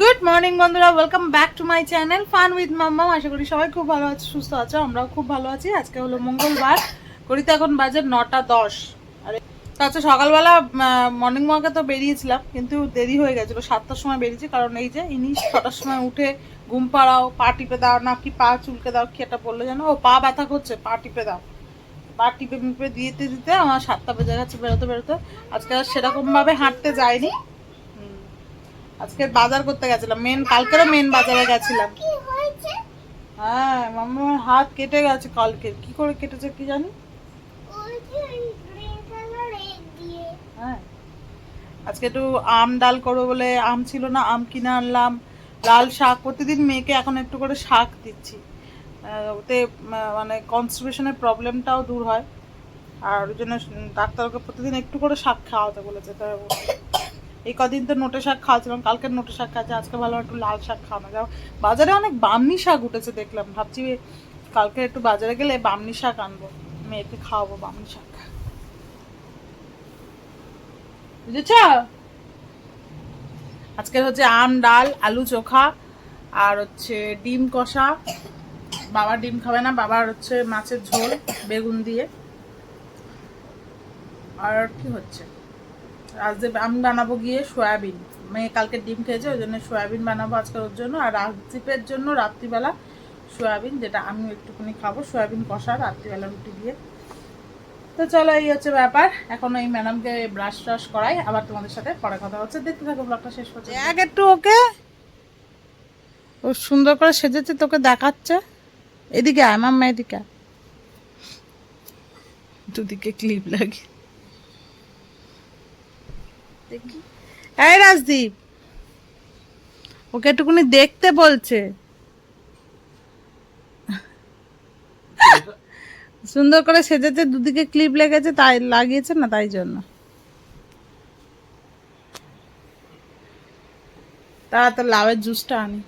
Good morning বন্ধুরা, welcome back to my channel fun with mamma. আশা করি সবাই খুব ভালো আছে, সুস্থ আছো। আমরাও খুব ভালো আছি। আজকে হলো মঙ্গলবার, ঘড়িতে এখন বাজে 9টা 10। আর আচ্ছা, সকালবেলা মর্নিং ওয়াকে তো বেরিয়েছিলাম, কিন্তু দেরি হয়ে গেছিলো। 7টার সময় বেরিয়েছি, কারণ এই যে ইনি 6টার সময় উঠে ঘুম পাড়াও, পা টিপে দাও, না কি পা চুলকে দাও, কি একটা বললো জানো, ও পা ব্যথা করছে, পা টিপে দাও। পা টিপে মিপে দিতে দিতে আমার 7টা বেজে গেছে বেরোতে বেরোতে। আজকে আর সেরকম ভাবে হাঁটতে যাইনি। আজকে বাজার করতে গেছিলাম, কালকেরও মেন বাজারে গেছিলাম। হ্যাঁ, মামার হাত কেটে গেছে কালকে। কি করে কেটেছে কি জানি। হ্যাঁ, আজকে একটু আম ডাল করবো বলে আম ছিল না, আম কিনে আনলাম। লাল শাক, প্রতিদিন মেয়েকে এখন একটু করে শাক দিচ্ছি। ওতে মানে কনস্টিপেশনের প্রবলেমটাও দূর হয়। আর ওই জন্য ডাক্তারকে প্রতিদিন একটু করে শাক খাওয়াতে বলেছে। তো এই কদিন তো নোটে শাক খাওয়াছিলাম, কালকে নোটে শাক খাচ্ছে, আজকে ভালো একটু লাল শাক খাওয়ানো যাও। বাজারে অনেক বামনি শাক উঠেছে দেখলাম, ভাবছি কালকে একটু বাজারে গেলে বামনি শাক আনবো, মেয়েকে খাওয়াবো বামনি শাক। বুঝেছ? আজকে হচ্ছে আম ডাল, আলু চোখা, আর হচ্ছে ডিম কষা। বাবা ডিম খাবে না, বাবার হচ্ছে মাছের ঝোল বেগুন দিয়ে। আর কি হচ্ছে, আজকে আমি বানাবো গিয়ে সয়াবিন। মেয়ে কালকে ডিম খেয়েছে, ওই জন্য সয়াবিন বানাবো আজকে ওর জন্য। আর রাজদীপের জন্য রাত্রিবেলা সয়াবিন, যেটা আমি একটুখানি খাবো, সয়াবিন কষা রাত্রিবেলা রুটি দিয়ে। তো চলো, এই হচ্ছে ব্যাপার। এখন এই ম্যাডামকে ব্রাশ ট্রাশ করাই, আবার তোমাদের সাথে পরে কথা হচ্ছে। দেখতে থাকো ব্লগটা শেষ পর্যন্ত। এক একটু ওকে, ও সুন্দর করে সেজেছে, তোকে দেখাচ্ছে। এদিকে আয় মাম্মা, এদিকে আয়। দুদিকে ক্লিপ লাগে দেখি। এই রাজদীপ, ওকে একটুখানি দেখতে বলছে। সুন্দর করে সেজেছে, দুদিকে ক্লিপ লেগেছে, তাই লাগিয়েছে না, তাই জন্য। তারা তো লাউয়ের জুসটা আনি।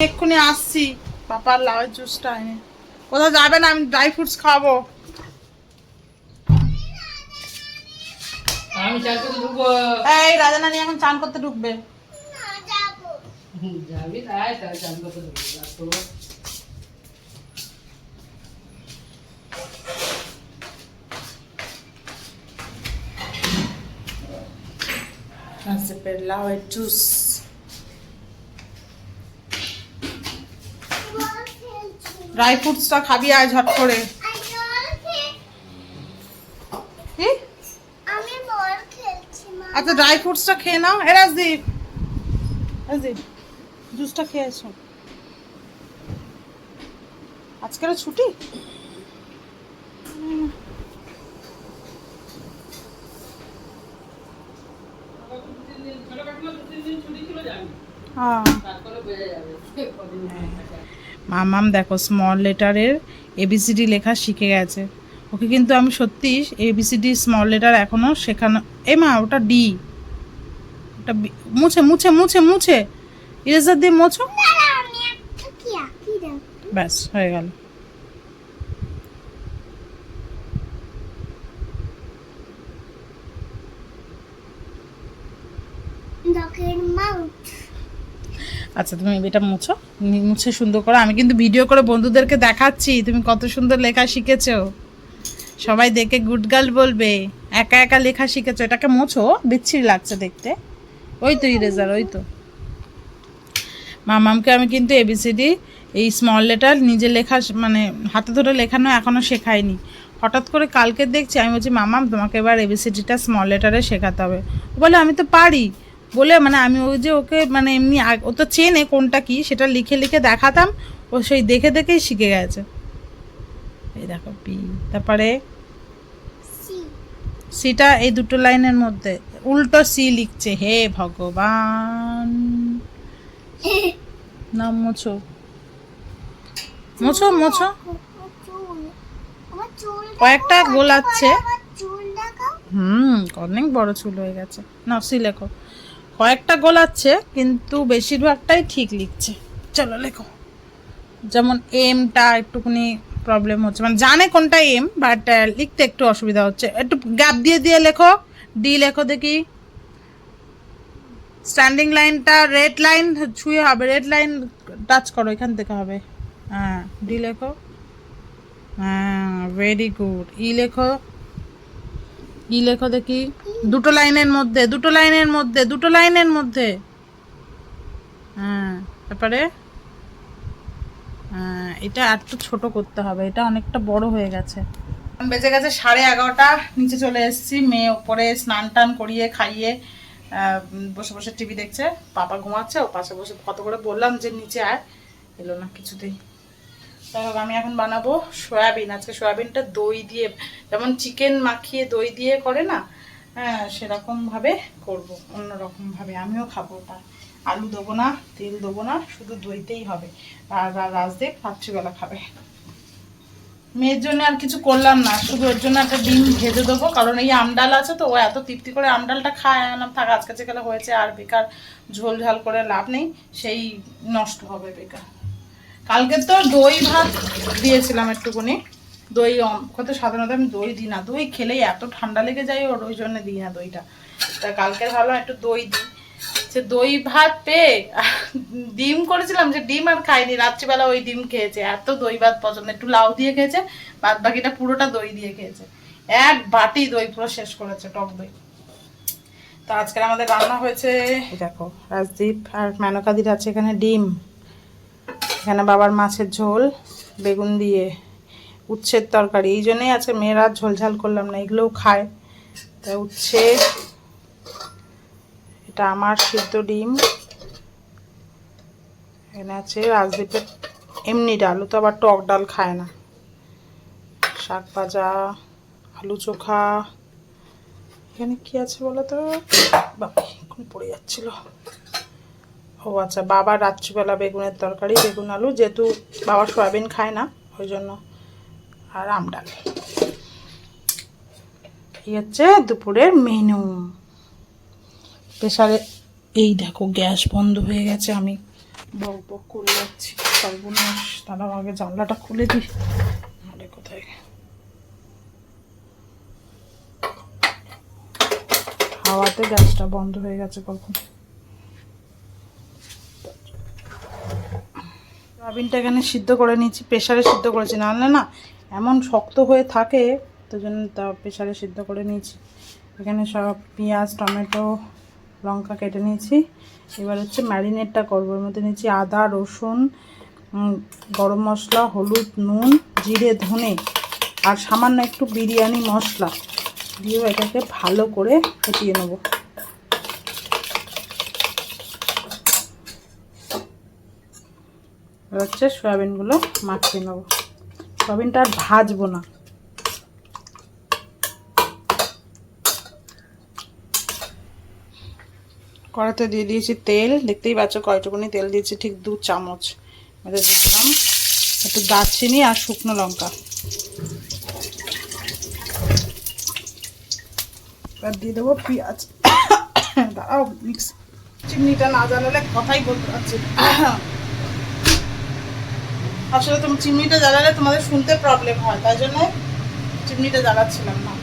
এক্ষুনি আসছি, পাপার লাউয়ের জুসটা আনি। কোথাও যাবে না, আমি ড্রাই ফ্রুটস খাবো। আমি চান করতে ঢুকবো। এই রাজা নানি এখন চান করতে ঢুকবে। যাবি তাই, তাই চান করতে ঢুকবো। লাউয়ের জুস। ড্রাই ফ্রুটসটা খাবি আয় ঝট করে। কি? আচ্ছা, ড্রাই ফ্রুটসটা খেয়ে নাও। এ রাজদীপ, রাজদীপ, জুসটা খেয়ে এসো। আজকেরও ছুটি। মামাম দেখো স্মল লেটারের এবিসিডি লেখা শিখে গেছে। ওকে কিন্তু আমি সত্যি এবিসিডি স্মল লেটার এখনো শেখানো। এ মা, ওটা ডি, ওটা মুছে মুছে মুছে মুছে ইরেজার দিয়ে মোছো। ব্যাস হয়ে গেল। আচ্ছা, তুমি এটা মুছো, মুছে সুন্দর করে। আমি কিন্তু ভিডিও করে বন্ধুদেরকে দেখাচ্ছি তুমি কত সুন্দর লেখা শিখেছো। সবাই দেখে গুড গার্ল বলবে। একা একা লেখা শিখেছো, এটাকে মোছো, বিচ্ছিরি লাগছে দেখতে। ওই তো ইরেজার, ওই তো। মামামকে আমি কিন্তু এবিসিডি এই স্মল লেটার নিজে লেখা মানে হাতে ধরে লেখানো এখনও শেখায়নি। হঠাৎ করে কালকে দেখছি, আমি বলছি মামাম তোমাকে এবার এবিসিডিটা স্মল লেটারে শেখাতে হবে। ও বলে আমি তো পারি বলে, মানে আমি ওই যে ওকে মানে এমনি ও তো চেনে কোনটা কি, সেটা লিখে লিখে দেখাতাম, ও সেই দেখে দেখেই শিখে গেছে। এই দেখো পি, তারপরে সিটা এই দুটো লাইনের মধ্যে উল্টো সি লিখছে। হে ভগবান, নাম মোছো মোছো মোছো। কয়েকটা গোলাচ্ছে। অনেক বড় চুল হয়ে গেছে। না, সি লেখো। কয়েকটা গোলাচ্ছে, কিন্তু বেশিরভাগটাই ঠিক লিখছে। চলো লেখো। যেমন এমটা একটুখানি প্রবলেম হচ্ছে, মানে জানে কোনটা এম, বাট লিখতে একটু অসুবিধা হচ্ছে। একটু গ্যাপ দিয়ে দিয়ে লেখো, ডি লেখো দেখি। স্ট্যান্ডিং লাইনটা রেড লাইন ছুঁয়ে হবে, রেড লাইন টাচ করো, এখান থেকে হবে। হ্যাঁ, ডি লেখো। হ্যাঁ, ভেরি গুড। ই লেখো, ই লেখো দেখি। দুটো লাইনের মধ্যে, দুটো লাইনের মধ্যে, দুটো লাইনের মধ্যে। হ্যাঁ, তারপরে এটা একটু ছোট করতে হবে, এটা অনেকটা বড় হয়ে গেছে। বেজে গেছে 11:30, নিচে চলে এসেছি। মেয়ে ওপরে স্নান টান করিয়ে খাইয়ে বসে বসে টিভি দেখছে। পাপা ঘুমাচ্ছে, ও পাশে বসে কত করে বললাম যে নিচে আয়, এলো না কিছুতেই। তাই হোক, আমি এখন বানাবো সয়াবিন। আজকে সয়াবিনটা দই দিয়ে, যেমন চিকেন মাখিয়ে দই দিয়ে করে না, হ্যাঁ সেরকম ভাবে করবো, অন্যরকম ভাবে। আমিও খাবো ওটা। আলু দেবো না, তেল দেবো না, শুধু দইতেই হবে। আর রাজদীপ রাত্রিবেলা খাবে। মেয়ের জন্য আর কিছু করলাম না, শুধু ওর জন্য একটা ডিম ভেজে দেবো, কারণ এই আমডাল আছে তো, ও এত তৃপ্তি করে আমডালটা খায়। আনাম থাক, আজকে যেখানে হয়েছে, আর বেকার ঝোল ঝাল করে লাভ নেই, সেই নষ্ট হবে বেকার। কালকে তো দই ভাত দিয়েছিলাম একটুখানি, দই কত। সাধারণত আমি দই দিই না, দই খেলেই এত ঠান্ডা লেগে যায় ওর, ওই জন্য দিই না দইটা। তা কালকে ভাবলাম একটু দই দিই, সে দই ভাত পেয়ে ডিম করেছিলাম, যে ডিম আর খাইনি, রাত্রিবেলা ওই ডিম খেয়েছে। এত দই ভাত পছন্দ, একটু লাউ দিয়ে খেয়েছে, বাদ বাকিটা পুরোটা দই দিয়ে খেয়েছে। এক বাটি দই পুরো শেষ করেছে, টক দই। তো আজকের আমাদের রান্না হয়েছে, দেখো রাজদীপ আর মেনকাদির আছে এখানে ডিম, এখানে বাবার মাছের ঝোল, বেগুন দিয়ে উচ্ছের তরকারি। এই জন্যই আজকে মেয়েরা ঝোল ঝাল করলাম না, এগুলোও খায়। তা উচ্ছে, এটা আমার সিদ্ধ ডিম, এখানে আছে রাজদীপের এমনি ডাল, ও তো আবার টক ডাল খায় না। শাক ভাজা, আলু চোখা, এখানে কি আছে বলো তো, বাবা এখন পড়ে যাচ্ছিল। ও আচ্ছা, বাবা রাত্রিবেলা বেগুনের তরকারি, বেগুন আলু, যেহেতু বাবা সয়াবিন খায় না ওই জন্য, আর আমডাল। এই হচ্ছে দুপুরের মেনু। প্রেসারে, এই দেখো গ্যাস বন্ধ হয়ে গেছে, আমি বক বক করে যাচ্ছি, সর্বনাশ। তারা আগে জানলাটা খুলে দিই, নাহলে কোথায়। হাওয়াতে গ্যাসটা বন্ধ হয়ে গেছে কখন। সয়াবিনটা এখানে সিদ্ধ করে নিচ্ছি, প্রেসারে সিদ্ধ করেছি, নাহলে না এমন শক্ত হয়ে থাকে, তো জন্য তা প্রেসারে সিদ্ধ করে নিয়েছি। এখানে সব পেঁয়াজ, টমেটো, লঙ্কা কেটে নিয়েছি। এবার হচ্ছে ম্যারিনেটটা করবো। এর মধ্যে নিয়েছি আদা, রসুন, গরম মশলা, হলুদ, নুন, জিরে, ধনে, আর সামান্য একটু বিরিয়ানি মশলা দিয়ে এটাকে ভালো করে ফুটিয়ে নেবো। হচ্ছে সয়াবিনগুলো মাখিয়ে নেবো। সয়াবিনটা আর ভাজবো না। কড়াতে দিয়ে দিয়েছি তেল, দেখতেই পাচ্ছ কয়টুকুনি তেল দিয়েছি, ঠিক 2 চামচ। এবার দিয়ে দিলাম একটু দারচিনি আর শুকনো লঙ্কা। এবার দিয়ে দেবো পেঁয়াজ। দাঁড়াও, মিক্স চিমনিটা না জ্বালালে কথাই বলতে পারছি। আসলে তুমি চিমনিটা জ্বালালে তোমাদের শুনতে প্রবলেম হয়, তাই জন্য চিমনিটা জ্বালাচ্ছিলাম না।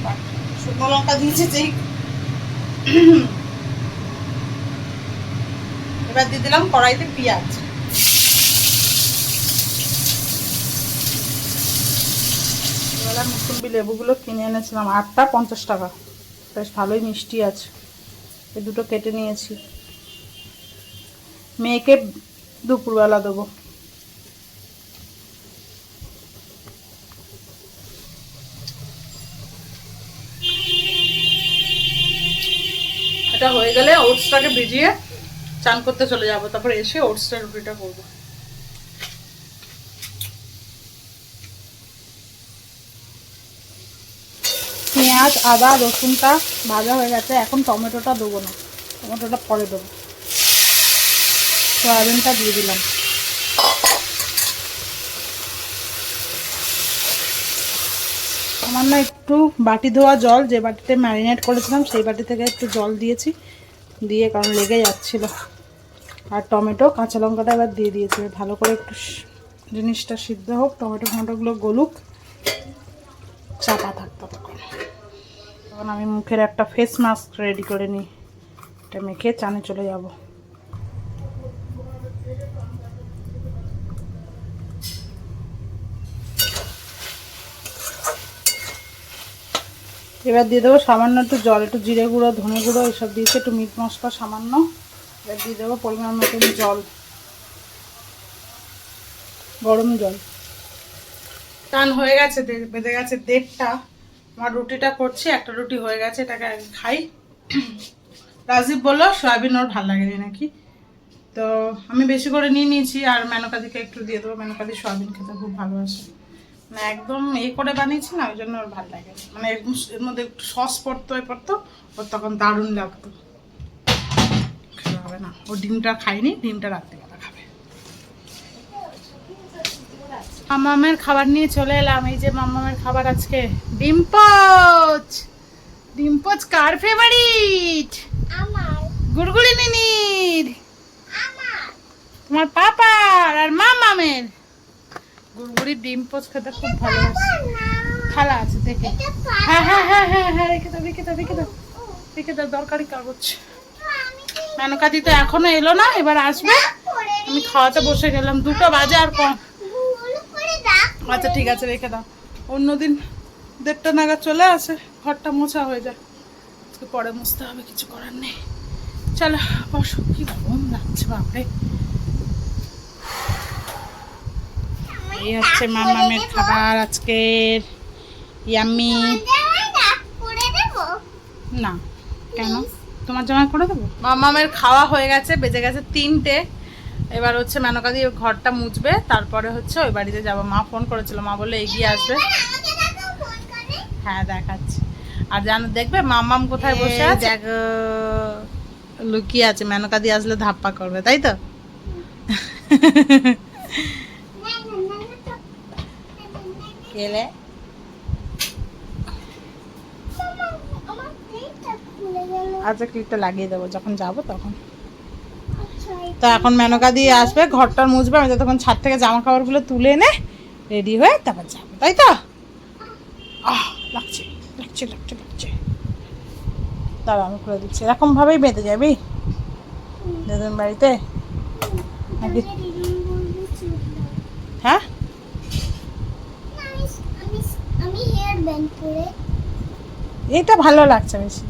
শুকনো লঙ্কা দিয়েছি যেই। এবার দিয়ে দিলাম কড়াইতে পেঁয়াজ। এবার মুসুম্বি লেবুগুলো কিনে এনেছিলাম, 8টা 50 টাকা, বেশ ভালোই মিষ্টি আছে। এই দুটো কেটে নিয়েছি, মেয়েকে দুপুরবেলা দেবো। এটা হয়ে গেলে ওটসটাকে ভিজিয়ে চান করতে চলে যাবো, তারপর এসে ওটসটার রুটিটা করবো। পেঁয়াজ, আদা, রসুনটা ভাজা হয়ে গেছে, এখন টমেটোটা দেবো না, টমেটোটা পরে দেবো। সয়াবিনটা দিয়ে দিলাম। সামান্য একটু বাটি ধোয়া জল, যে বাটিতে ম্যারিনেট করেছিলাম সেই বাটি থেকে একটু জল দিয়েছি, দিয়ে কারণ লেগে যাচ্ছিল। আর টমেটো, কাঁচা লঙ্কাটা এবার দিয়ে দিয়েছি, ভালো করে একটু জিনিসটা সিদ্ধ হোক, টমেটো ফমেটোগুলো গলুক, চাপা থাকতো তখন। তখন আমি মুখের একটা ফেস মাস্ক রেডি করে নিই, এটা মেখে চানে চলে যাব। এবার দিয়ে দেবো সামান্য একটু জল, একটু জিরে গুঁড়ো, ধনে গুঁড়ো এসব দিয়েছে, একটু মিট মশলা সামান্য। এবার দিয়ে দেবো পরিমাণ মতন জল, গরম জল। টান হয়ে গেছে, বেঁধে গেছে 1:30। আমার রুটিটা করছি, একটা রুটি হয়ে গেছে, এটাকে আগে খাই। রাজীব বললো সয়াবিন ওর ভালো লাগেনি নাকি, তো আমি বেশি করে নিয়ে নিয়েছি। আর মেনকাদিকে একটু দিয়ে দেবো, মেনকাদি সয়াবিন খেতে খুব ভালোবাসে, মানে একদম করে বানিয়েছি না, ওই জন্য ওর ভালো লাগে। মানে এর মধ্যে একটু সস পড়তো ওর তখন দারুণ লাগতো। খেতে হবে না, ও ডিমটা খাইনি, ডিমটা রাত্রিবেলা খাবে। মামামের খাবার নিয়ে চলে এলাম। এই যে মামামের খাবার আজকে ডিম পোচ। ডিম পোচ কার ফেভারিট? আমার। গুড়গুড়ি নিনির, আমার। তোমার পাপার আর মামামের। গুড়গুড়ি ডিম পোচ খেতে খুব ভালোবাসে। থালা আছে দেখে, হ্যাঁ হ্যাঁ হ্যাঁ হ্যাঁ হ্যাঁ, রেখে দাও রেখে দাও রেখে দাও রেখে দাও, দরকারি কাগজ। মেনকাদি তো এখনো এলো না, এবার আসবে। আমি খাওয়াতে বসে গেলাম, 2টা বাজে আর কম। আচ্ছা ঠিক আছে, রেখে দাও। অন্যদিন 1:30 নাগাদ চলে আসে, ঘরটা মোছা হয়ে যায়। আজকে পরে মুছতে হবে, কিছু করার নেই। চলো বসো, কি গরম লাগছে বাপরে। এই হচ্ছে মামামের খাবার আজকের, ইয়াম্মি। না কেন, তোমার জামা করে দেবো? মামামের খাওয়া হয়ে গেছে, বেজে গেছে 3টে। এবার হচ্ছে মেনকাদি ঘরটা মুছবে, তারপরে হচ্ছে ওই বাড়িতে যাবো। মা ফোন করেছিল, মা বলে এগিয়ে আসবে। হ্যাঁ দেখাচ্ছি। আর জানো দেখবে মামাম কোথায় বসে আছে, দেখো লুকিয়ে আছে। মেনকাদি আসলে ধাপ্পা করবে, তাই তো? কেলে আচ্ছা, ক্লিপটা লাগিয়ে দেবো যখন যাবো তখন। তো এখন মেনকাদি আসবে, ঘরটা মুছবে, আমি তখন ছাদ থেকে জামা কাপড়গুলো তুলে এনে রেডি হয়ে তারপর যাবো, তাই তো? লাগছে লাগছে লাগছে লাগছে। দাঁড়া আমি করে দিচ্ছি, এরকম ভাবেই বেঁধে যাবি দিদুন বাড়িতে নাকি? হ্যাঁ এইটা ভালো লাগছে বেশি।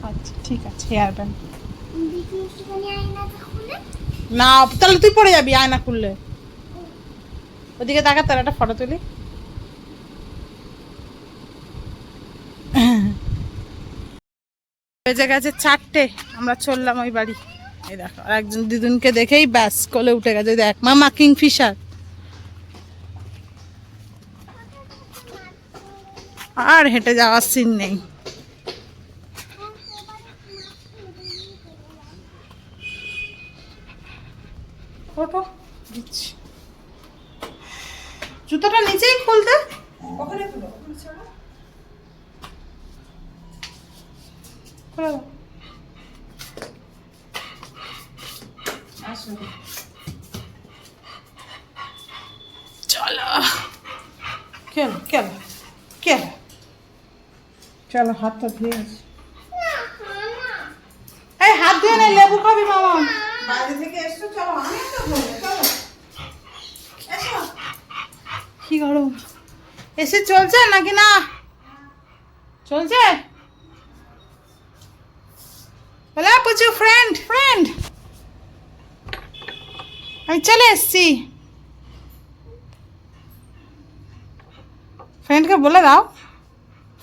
আচ্ছা ঠিক আছে, হেয়ার ব্যান্ড। না তাহলে তুই পড়ে যাবি আয়না খুললে। ওদিকে তাকা, তার একটা ফটো তুলি। বেজে গেছে 4টে, আমরা চললাম ওই বাড়ি। এই দেখো, আর একজন দিদুনকে দেখেই ব্যাস কোলে উঠে গেছে। দেখ মামা কিংফিশার। আর হেঁটে যাওয়ার সিন নেই। ফটো দিচ্ছি, জুতোটা নিচেই খুলতে। ওখানে খুলো, খুলে দাও। চলো কেন কেন কেন, চলো হাতটা ধুয়ে আসি। এই হাত ধুয়ে নে, লেবু খাবি মামা। বাইরে থেকে এসছো, চলো আমি একটা ধরবো, চলো এসো। কি গরম, এসে চলছে নাকি না? চলছে। বলে পুচু ফ্রেন্ড ফ্রেন্ড, আমি চলে এসছি। ফ্রেন্ডকে বলে দাও।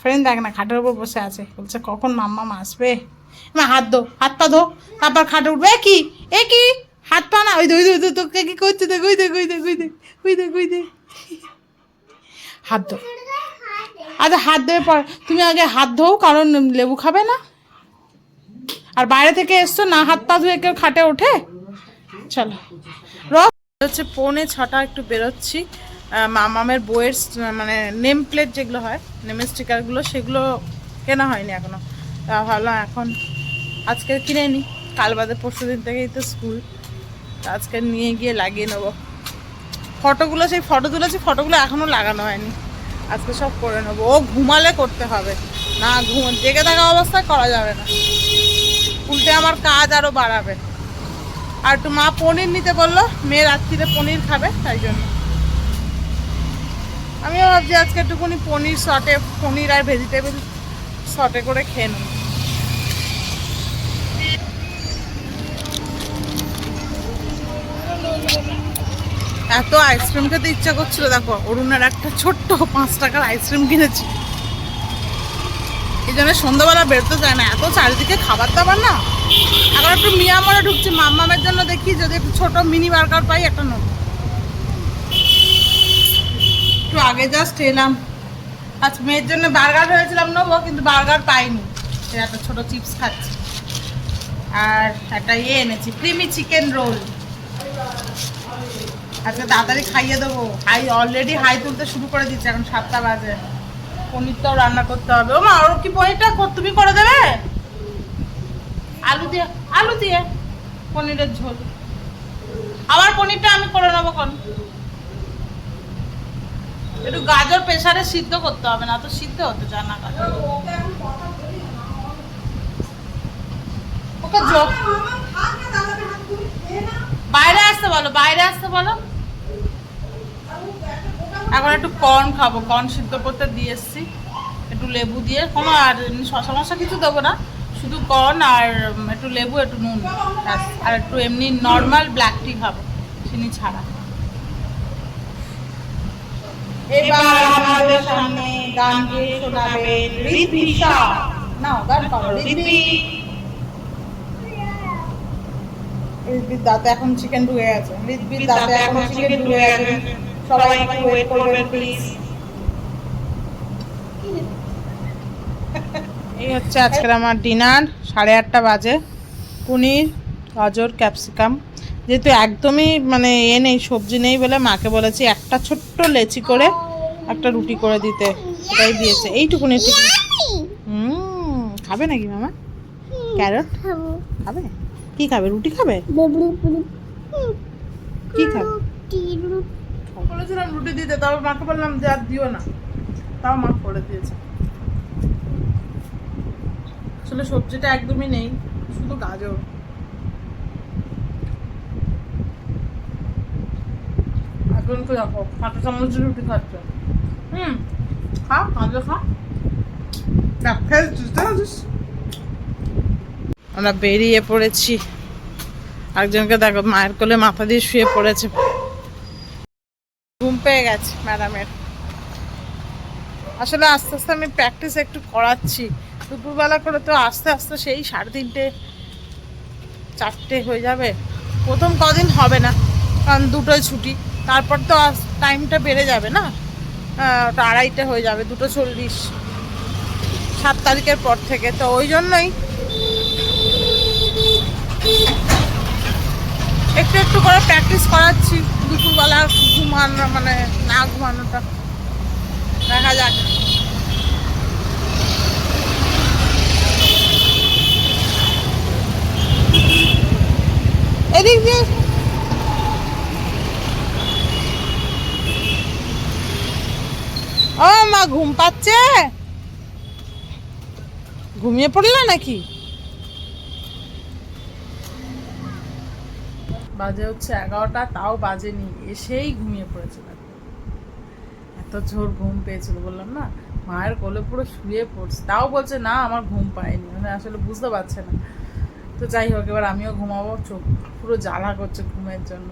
ফ্রেন্ড দেখ না খাটের উপর বসে আছে, বলছে কখন মাম্মাম আসবে। হাত ধো, হাত পা ধো, তারপর খাটে উঠবে। এ কি হাত পা না, ওই দই তোকে কি করতে দেখ, ওই দেখ ওই দেখ ওই দেখ ওই দেখ ওই দেখ। হাত ধো। আচ্ছা হাত ধোয়ে পর, তুমি আগে হাত ধোও, কারণ লেবু খাবে না। আর বাইরে থেকে এসছো না, হাত পা ধুয়ে কেউ খাটে ওঠে? চলো হচ্ছে 6:45, একটু বেরোচ্ছি। মামামের বইয়ের মানে নেম প্লেট যেগুলো হয়, নেমের স্টিকারগুলো, সেগুলো কেনা হয়নি এখনো। ভাবলাম এখন আজকে কিনে নিই, কাল বাদে পরশু দিন থেকেই তো স্কুল, আজকে নিয়ে গিয়ে লাগিয়ে নেবো। ফটোগুলো সেই ফটো তুলেছি, ফটোগুলো এখনো লাগানো হয়নি, আজকে সব করে নেবো। ও ঘুমালে করতে হবে, না জেগে থাকা অবস্থায় করা যাবে না, উল্টে আমার কাজ আরো বাড়াবে। আর একটু মা পনির নিতে বললো, মেয়ে রাত্রিরে পনির খাবে, তাই জন্য আমিও ভাবছি আজকে একটুখানি পনির শটে, পনির আর ভেজিটেবল শটে করে খেয়ে নেব। এত আইসক্রিম খেতে ইচ্ছা করছিল, দেখো অরুণের একটা ছোট্ট 5 টাকার আইসক্রিম কিনেছি। এই জন্য সন্ধ্যাবেলা বেরোতে চায় না, এত চারিদিকে খাবার দাবার না। এখন একটু মিয়ামরে ঢুকছি মাম্মামের জন্য, দেখি যদি একটু ছোট মিনি বার্গার পাই একটা নেব। একটু আগে জাস্ট এলাম, আজ মেয়ের জন্য বার্গার হয়েছিলাম নেবো, কিন্তু বার্গার পাইনি, একটা ছোট চিপস খাচ্ছি। আর একটা এনেছি ক্রিমি চিকেন রোল, আজকে তাড়াতাড়ি খাইয়ে দেবো। অলরেডি হাই তুলতে শুরু করে দিচ্ছে, এখন 7টা বাজে। পনিরটাও রান্না করতে হবে। ও মা, ওর কি পনিরটা তুমি করে দেবে? আলু দিয়ে পনিরের ঝোল। আবার পনিরটা আমি করে নেবো। কোন একটু গাজর প্রেসারে সিদ্ধ করতে হবে, না তো সিদ্ধ হতে চায় না গাজর। ওকে বাইরে আসতে বলো, বাইরে আসতে বলো। এখন একটু কর্ন খাবো, কর্ন সিদ্ধ করতে দিয়ে এসছি, একটু লেবু দিয়ে। কোনো আর শশা মশা কিছু দেবো না, শুধু কর্ন আর একটু লেবু, একটু নুন, আর একটু এমনি নর্মাল ব্ল্যাক টি খাবো, চিনি ছাড়া। এবার আমাদের সামনে গান গেয়ে শোনাবেন ঋদ্ধি শাহ। নাও গান করো ঋদ্ধি। ঋদ্ধির দাঁতে এখন চিকেন ঢুকে গেছে, ঋদ্ধির দাঁতে এখন চিকেন ঢুকে গেছে, সবাই একটু ওয়েট করবেন প্লিজ। এই হচ্ছে আজকের আমার ডিনার, 8:30 বাজে। পনির, গাজর, ক্যাপসিকাম, যেহেতু একদমই মানে নেই, সবজি নেই বলে মাকে বলেছি একটা ছোট্ট লেচি করে একটা রুটি করে দিতে, সেটাই দিয়েছে। এইটুকুনি খাবে নাকি মামা? ক্যারট খাবে? কি খাবে? রুটি খাবে? কি খাবে? বলেছিলাম রুটি দিতে, তারপর মাকে বললাম যে আর দিও না, তাও মা করে দিয়েছে। আসলে সবজিটা একদমই নেই, শুধু গাজর। এখন তো দেখো 5 চামচ রুটি খাচ্ছে। খা, গাজর খা। আমরা বেরিয়ে পড়েছি। একজনকে দেখো মায়ের কোলে মাথা দিয়ে শুয়ে পড়েছে, ঘুম পেয়ে গেছে ম্যাডামের। আসলে আস্তে আস্তে আমি প্র্যাকটিস একটু করাচ্ছি, দুপুরবেলা করে তো আস্তে আস্তে সেই 3:30 4টে হয়ে যাবে। প্রথম কদিন হবে না, কারণ 2টোয় ছুটি, তারপর তো টাইমটা বেড়ে যাবে না, 2:30 হয়ে যাবে, 2:40 7 তারিখের পর থেকে। তো ওই জন্যই একটু একটু করে প্র্যাকটিস করাচ্ছি, দুপুরবেলা ঘুমানো মানে না ঘুমানোটা, দেখা যাক। এদিক দিয়ে ও মা ঘুম পাচ্ছে, ঘুমিয়ে পড়লে নাকি? বাজে হচ্ছে 11টা, তাও বাজেনি, এসেই ঘুমিয়ে পড়েছিল। এত জোর ঘুম পেয়েছিল, বললাম না, মায়ের কোলে পুরো শুয়ে পড়ছে, তাও বলছে না আমার ঘুম পায়নি, মানে আসলে বুঝতে পারছে না। তো যাই হোক, এবার আমিও ঘুমাবো, চোখ পুরো জ্বালা করছে ঘুমের জন্য।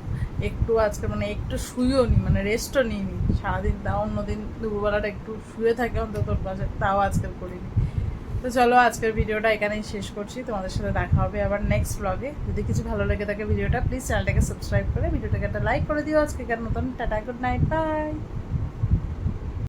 একটু আজকে মানে একটু শুয়েও নি, মানে রেস্টও নিইনি সারাদিন, তাও অন্যদিন দুপুরবেলাটা একটু শুয়ে থাকে অন্তত ওর পাশে, তাও আজকে করিনি। তো চলো আজকের ভিডিওটা এখানেই শেষ করছি, তোমাদের সাথে দেখা হবে আবার নেক্সট ব্লগে। যদি কিছু ভালো লেগে থাকে ভিডিওটা, প্লিজ চ্যানেলটাকে সাবস্ক্রাইব করে ভিডিওটাকে একটা লাইক করে দিও। আজকে মতন টাটা, গুড নাইট, বাই।